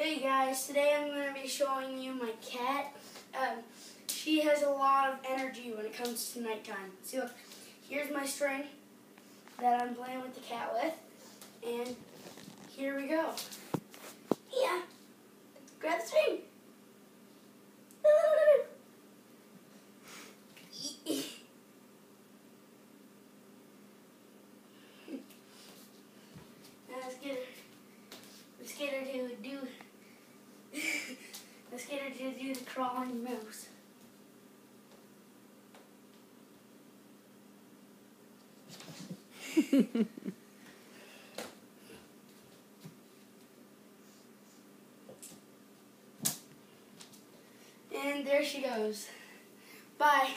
Hey guys, today I'm going to be showing you my cat. She has a lot of energy when it comes to nighttime. See, look, here's my string that I'm playing with the cat with, and here we go. Yeah, grab the string. Now let's get her to do. Let's get her to do the crawling mouse. And there she goes. Bye.